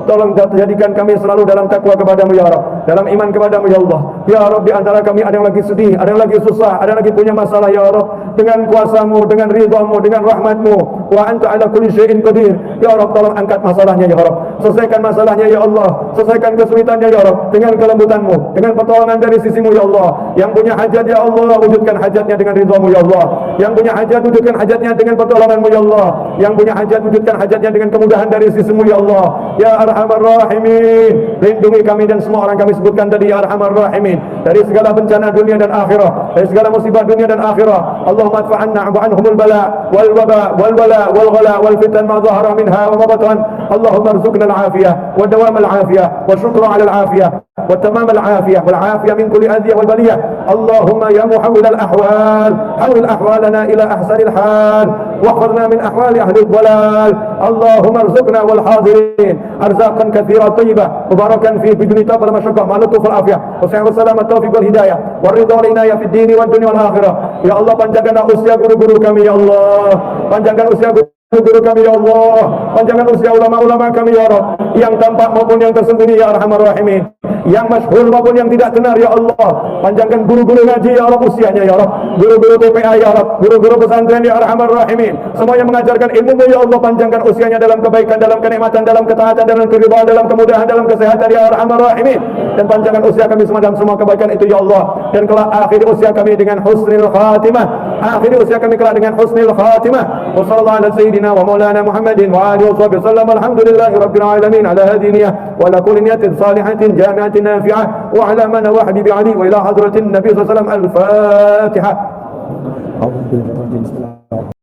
tolong jadikan kami selalu dalam takwa kepadamu ya Rabb, dalam iman kepadamu ya Allah. Ya Rabb, di antara kami ada yang lagi sedih, ada yang lagi susah, ada yang lagi punya masalah ya Rabb. Dengan kuasamu, dengan ridhamu, dengan rahmatmu, wa anta ala kulli syai'in qadir. Ya Rabb, tolong angkat masalahnya ya Rabb, selesaikan masalahnya ya Allah, selesaikan kesulitannya ya Rabb dengan kelembutanmu, dengan pertolongan dari sisimu ya Allah. Yang punya hajat ya Allah, wujudkan hajatnya dengan ridhamu ya Allah. Yang punya hajat, wujudkan hajatnya dengan pertolonganmu ya Allah. Yang punya hajat, wujudkan hajatnya dengan kemudahan dari sisimu ya Allah. Ya Arhamar Rahimin, lindungi kami dan semua orang kami sebutkan tadi ya Arhamar Rahimin, dari segala bencana dunia dan akhirah, dari segala musibah dunia dan akhirah. Allahumma adfa'anna anhumul bala wal waba wal wala wal ghala wal fitan ma dhahara minha wa ma batan. Allahumma arzuqna al-afiyah wa dawam al-afiyah wa syukra ala al-afiyah wa tamam al-afiyah wal afiyah min kulli adhiyah wal baliyah. Allahumma ya muhawwil al-ahwal hawil ahwalana ila ahsanil hal واحفظنا من أحوال أهل الضلال. اللهم ارزقنا والحاضرين أرزاقا كثيرة طيبة مباركا فيه بدون تعب ولا مشقة مع اللطف والعافية والصحة والسلامة والتوفيق والهداية والرضا والعناية في الدين والدنيا والآخرة. Ya Allah, panjangkan usia guru-guru kami ya Allah, panjangkan usia guru kami ya Allah, panjangkan usia ulama-ulama kami ya Rabb, yang tampak maupun yang tersembunyi ya Arhamar Rahimin, yang masyhur maupun yang tidak tenar ya Allah. Panjangkan guru-guru ngaji ya Rabb usianya ya Rabb, guru-guru TPA ya Rabb, guru-guru pesantren ya Arhamar Rahimin, semua yang mengajarkan ilmu ya Allah. Panjangkan usianya dalam kebaikan, dalam kenikmatan, dalam ketaatan, dalam keridhaan, dalam kemudahan, dalam kesehatan ya Arhamar Rahimin. Dan panjangkan usia kami semua dalam semua kebaikan itu ya Allah. Dan kelak akhiri usia kami dengan husnul khatimah, akhiri usia kami kelak dengan husnul khatimah. Wa sallallahu ala sayyidina wa maulana Muhammadin wa alihi wa sahbihi sallam. Alhamdulillahi rabbil alamin ala hadhihi niyyah wa ala kulli niyyatin salihatin jami'atin nafi'ah wa ala man wa habibi ali wa ila hadratin nabiy sallallahu alaihi wasallam. Al-Fatihah.